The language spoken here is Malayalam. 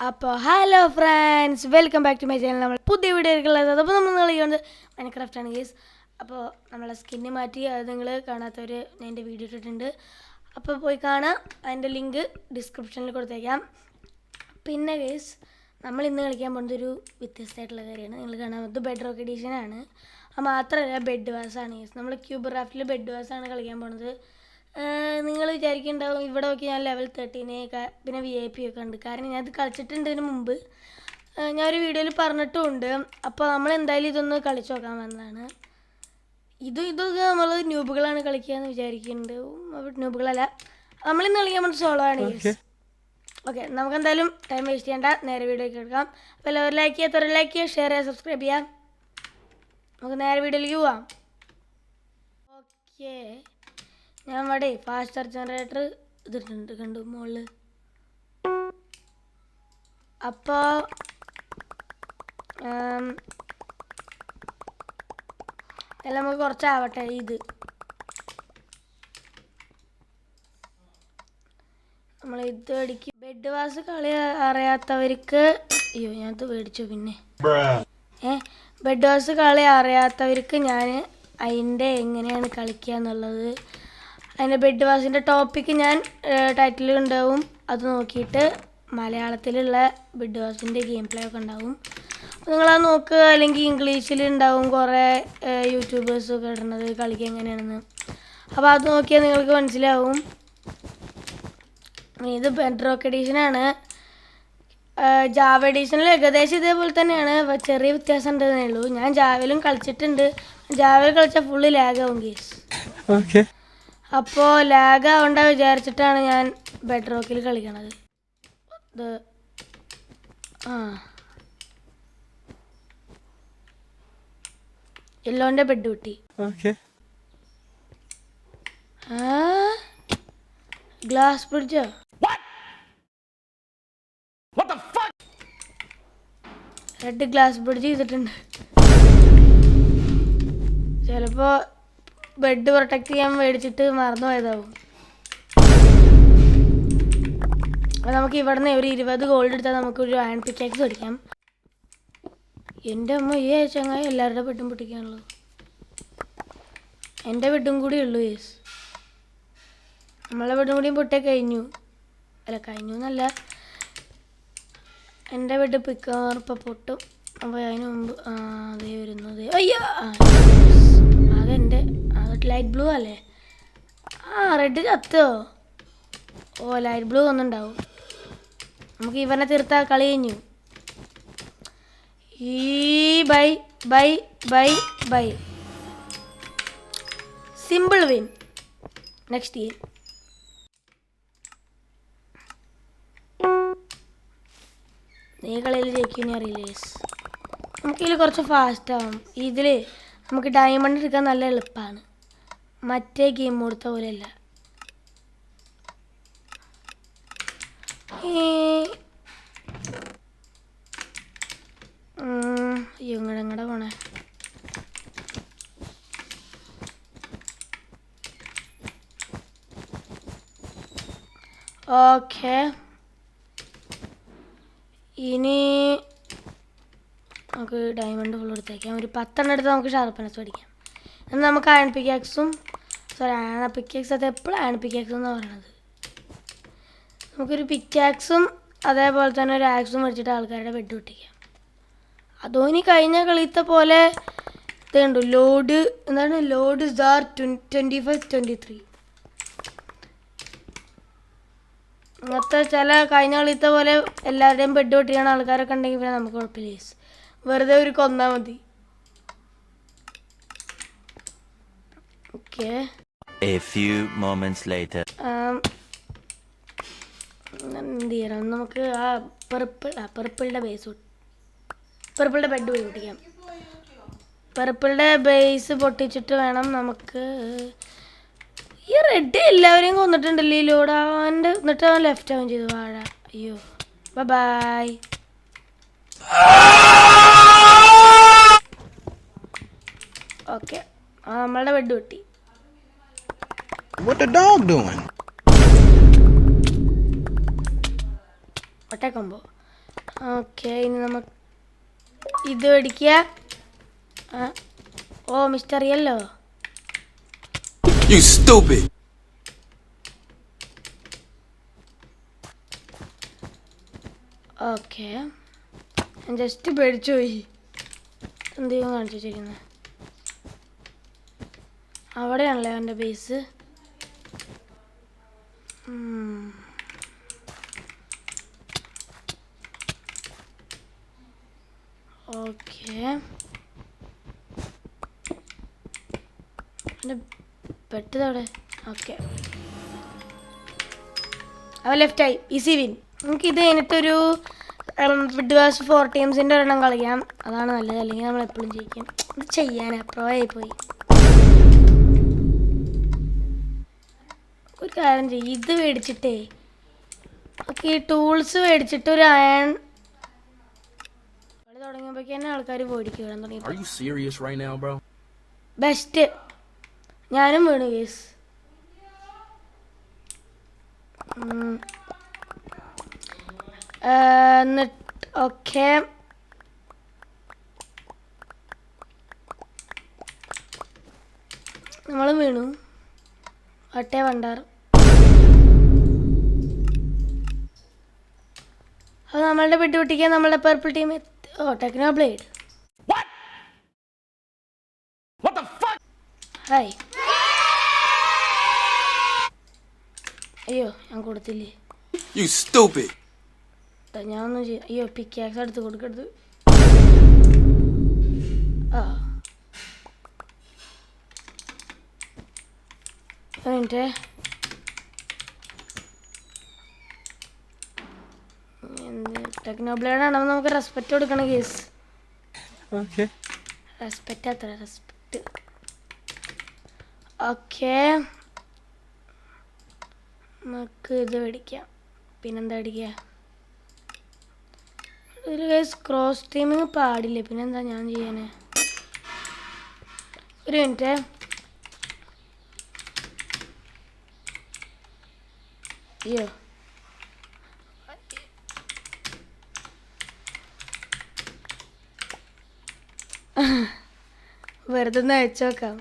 അപ്പോൾ hello friends, welcome back to my channel. നമ്മൾ പുതിയ വീഡിയോകളുള്ളത്. അപ്പോൾ നമ്മൾ കളിക്കുന്നത് മൈൻക്രാഫ്റ്റ് ആണ് ഗൈസ്. അപ്പോൾ നമ്മളെ സ്കിന്ന് മാറ്റി, അത് നിങ്ങൾ കാണാത്തവർ ഞാൻ എൻ്റെ വീഡിയോ ഇട്ടിട്ടുണ്ട്. അപ്പോൾ പോയി കാണാം, അതിൻ്റെ ലിങ്ക് ഡിസ്ക്രിപ്ഷനിൽ കൊടുത്തേക്കാം. പിന്നെ ഗൈസ്, നമ്മൾ ഇന്ന് കളിക്കാൻ പോകുന്നത് ഒരു വ്യത്യസ്തമായിട്ടുള്ള കാര്യമാണ്. നിങ്ങൾ കാണാൻ പോകുന്നത് ബെഡ് റോക്ക് എഡീഷനാണ്. അത് മാത്രമല്ല, ബെഡ് വാസാണ് ഗൈസ്. നമ്മൾ ക്യൂബ് റാഫ്റ്റിൽ ബെഡ് വാസാണ് കളിക്കാൻ പോകുന്നത്. നിങ്ങൾ വിചാരിക്കുന്നുണ്ടാവും ഇവിടെ നോക്കി ഞാൻ ലെവൽ 13 പിന്നെ VIP ഒക്കെ ഉണ്ട്. കാരണം ഞാനത് കളിച്ചിട്ടുണ്ട് ഇതിന് മുമ്പ്, ഞാനൊരു വീഡിയോയിൽ പറഞ്ഞിട്ടുമുണ്ട്. അപ്പോൾ നമ്മൾ എന്തായാലും ഇതൊന്ന് കളിച്ച് നോക്കാൻ വന്നതാണ്. ഇതൊക്കെ നമ്മൾ ന്യൂബുകളാണ് കളിക്കുക എന്ന് വിചാരിക്കുന്നുണ്ട്. ന്യൂബുകളല്ല, നമ്മളിന്ന് കളിക്കാൻ വേണ്ടി സോളോ ആണ്. ഓക്കെ, നമുക്ക് എന്തായാലും ടൈം വേസ്റ്റ് ചെയ്യേണ്ട, നേരെ വീഡിയോയ്ക്ക് എടുക്കാം. അപ്പോൾ എല്ലാവരും ലൈക്ക് ചെയ്യാത്തവർ ലൈക്ക് ചെയ്യുക, ഷെയർ ചെയ്യുക, സബ്സ്ക്രൈബ് ചെയ്യാം. നമുക്ക് നേരെ വീഡിയോയിലേക്ക് പോവാം. ഓക്കെ, ഞാൻ ഇവിടെ ഫാസ്റ്റ് ജനറേറ്റർ ഇതിട്ടുണ്ട്, കണ്ടു മുകളിൽ. അപ്പോൾ എല്ലാം നമുക്ക് കുറച്ചാവട്ടെ. ഇത് നമ്മൾ ഇത് മേടിക്കും. ബെഡ് വാസ് കളി അറിയാത്തവർക്ക്, അയ്യോ ഞാനത് മേടിച്ചു. പിന്നെ ബെഡ് വാസ് കളി അറിയാത്തവർക്ക് ഞാൻ അതിൻ്റെ എങ്ങനെയാണ് കളിക്കുക എന്നുള്ളത്, അതിൻ്റെ ബെഡ് വാസിൻ്റെ ടോപ്പിക്ക് ഞാൻ ടൈറ്റിൽ ഉണ്ടാവും. അത് നോക്കിയിട്ട് മലയാളത്തിലുള്ള ബെഡ് വാസിൻ്റെ ഗെയിം പ്ലേ ഒക്കെ ഉണ്ടാവും. അപ്പോൾ നിങ്ങളത് നോക്കുക. അല്ലെങ്കിൽ ഇംഗ്ലീഷിൽ ഉണ്ടാവും കുറേ യൂട്യൂബേഴ്സൊക്കെ ഇടുന്നത് കളിക്കുക എങ്ങനെയാണെന്ന്. അപ്പോൾ അത് നോക്കിയാൽ നിങ്ങൾക്ക് മനസ്സിലാവും. ഇത് ബെഡ് റോക്ക് എഡീഷനാണ്. ജാവ എഡീഷനിൽ ഏകദേശം ഇതേപോലെ തന്നെയാണ്, ചെറിയ വ്യത്യാസം ഉണ്ടെന്നേ ഉള്ളൂ. ഞാൻ ജാവയിലും കളിച്ചിട്ടുണ്ട്. ജാവയിൽ കളിച്ചാൽ ഫുള്ള് ലാഗാവും കേസ്. അപ്പോൾ ലാഗ് ആവണ്ട വിചാരിച്ചിട്ടാണ് ഞാൻ ബെഡ് റോക്കിൽ കളിക്കണത്. ഇത് യെല്ലോൻ്റെ ബെഡ് കിട്ടി. ഗ്ലാസ് ബ്രിഡ്ജോ? റെഡ് ഗ്ലാസ് ബ്രിഡ്ജ് ചെയ്തിട്ടുണ്ട്. ചിലപ്പോൾ ബെഡ് പ്രൊട്ടക്ട് ചെയ്യാൻ മേടിച്ചിട്ട് മറന്നു പോയതാവും. അപ്പോൾ നമുക്ക് ഇവിടുന്ന് ഒരു 20 ഗോൾഡ് എടുത്താൽ നമുക്കൊരു അയൺ പിക്കാക്സ് മേടിക്കാം. എൻ്റെ അമ്മ, ഈ ചങ്ങായി എല്ലാവരുടെ ബെഡും പൊട്ടിക്കാനുള്ളൂ. എൻ്റെ ബെഡും കൂടി ഉള്ളൂ യേസ്. നമ്മളെ ബെഡും കൂടിയും പൊട്ടിയാൽ കഴിഞ്ഞു. അല്ല, കഴിഞ്ഞു എന്നല്ല, എൻ്റെ ബെഡ് പിക്കാറിപ്പോൾ പൊട്ടും. അപ്പോൾ അതിന് മുമ്പ് അതേ വരുന്നത്. അയ്യോ, അതെൻ്റെ ലൈറ്റ് ബ്ലൂ അല്ലേ? റെഡ് ചത്തോ? ഓ, ലൈറ്റ് ബ്ലൂ ഒന്നുണ്ടാവും. നമുക്ക് ഇവനെ തീർത്താൽ കളി കഴിഞ്ഞു. Bye bye bye bye. Simple win. Next game. ഈ കളിയിൽ ജയിക്കുമെന്ന് അറിയില്ലേ? നമുക്കിതിൽ കുറച്ച് ഫാസ്റ്റ് ആവും. ഇതിൽ നമുക്ക് ഡയമണ്ട് എടുക്കാൻ നല്ല എളുപ്പമാണ്. മറ്റേ ഗെയിം കൊടുത്ത പോലെയല്ല. ഇങ്ങടെ പോണേ. ഓക്കെ, ഇനി നമുക്ക് ഡയമണ്ട് ഫുൾ എടുത്തേക്കാം. ഒരു 10 എടുത്ത് നമുക്ക് ഷാർപ്പനസ് പഠിക്കാം. എന്നാൽ നമുക്ക് അയൺ പിക്കാക്സും, സോറി അയൺ പിക്കാക്സ്, അത് എപ്പോഴും അയൺ പിക്കാക്സ് എന്നാണ് പറയണത്. നമുക്കൊരു പിക്കാക്സും അതേപോലെ തന്നെ ഒരു ആക്സും മേടിച്ചിട്ട് ആൾക്കാരുടെ ബെഡ് പൊട്ടിക്കാം. അതോ ഇനി കഴിഞ്ഞ കളിത്തെ പോലെ ഇത് കണ്ടു, ലോഡ് എന്താണ്, ലോഡ് സാർ 2523. അങ്ങനത്തെ ചില കഴിഞ്ഞ കളിത്തെ പോലെ എല്ലാവരുടെയും ബെഡ് പൊട്ടിയാണ് ആൾക്കാരൊക്കെ ഉണ്ടെങ്കിൽ പിന്നെ നമുക്ക് കുഴപ്പമില്ല. വെറുതെ ഒരു കൊന്നാൽ മതി. ഓക്കെ, എന്ത് ചെയ്യണം നമുക്ക്? പെർപ്പിളുടെ ബെഡ് പോയി പൊട്ടിക്കാം. പെർപ്പിളുടെ ബേസ് പൊട്ടിച്ചിട്ട് വേണം നമുക്ക്. ഈ റെഡ് എല്ലാവരെയും കൊന്നിട്ടുണ്ടല്ലോ ഈ ലോഡ്. എന്നിട്ട് അവൻ ലെഫ്റ്റ് ആവും ചെയ്തു വാഴ. അയ്യോ, ബൈ. ഓക്കെ, നമ്മളുടെ ബെഡ് പൊട്ടി. ഒറ്റ കൊമ്പോ. ഓക്കെ, ഇനി നമുക്ക് ഇത് മേടിക്കുക. Oh mister yellow. You stupid. Okay, ഞാൻ ജസ്റ്റ് പേടിച്ചു പോയി. എന്തെങ്കിലും കാണിച്ചു വെച്ചിരിക്കുന്നത് അവിടെയാണല്ലേ അവൻ്റെ ബേസ്. ഓക്കെ, എൻ്റെ പെട്ടതവിടെ. ഓക്കെ, അവ ലെഫ്റ്റായി. Easy win. നമുക്കിത് കഴിഞ്ഞിട്ടൊരു ഫിഡ് വാഷ് 4 ടീംസിൻ്റെ ഒരെണ്ണം കളിക്കാം. അതാണ് നല്ലത്, അല്ലെങ്കിൽ നമ്മൾ എപ്പോഴും ജയിക്കും. ഇത് ചെയ്യാൻ പ്രോ ആയിപ്പോയി. ഒരു കാര്യം ചെയ്യും, ഇത് മേടിച്ചിട്ടേ ഓക്കെ ഈ ടൂൾസ് മേടിച്ചിട്ട് ഒരു അയൺ കളി തുടങ്ങിയപ്പോഴേക്ക് തന്നെ ആൾക്കാർ പേടിക്കുക തുടങ്ങി. ബെസ്റ്റ്. ഞാനും വീണു കേസ്. എന്നിട്ട് ഓക്കെ, നമ്മളും വീണു. ഒട്ടേ വണ്ടാർ. അത് നമ്മളുടെ പെട്ടി പൊട്ടിക്കാൻ നമ്മളുടെ പർപ്പിൾ ടീം. ഓ ടെക്നോ ബ്ലേഡ്. ഹായ്. അയ്യോ ഞാൻ കൊടുത്തില്ലേ. You stupid. ഞാൻ ഒന്നും ചെയ്യാം. അയ്യോ പിക്കാക്സ് എടുത്ത് കൊടുക്കരുത്. ആ മിനിറ്റ്. ടെക്നോ ബ്ലേഡ് ആണോ നമുക്ക് റെസ്പെക്റ്റ് കൊടുക്കണം കേസ്. റെസ്പെക്റ്റ് അത്ര റെസ്പെക്റ്റ്. ഓക്കെ, നമുക്ക് ഇത് മേടിക്കാം. പിന്നെന്താ മേടിക്കുക? ഒരു കേസ് ക്രോസ് ടീമിങ് പാടില്ലേ. പിന്നെന്താ ഞാൻ ചെയ്യാന്? ഒരു മിനിറ്റ്. അയ്യോ വെറുതെ ഒന്ന് അയച്ചു നോക്കാം.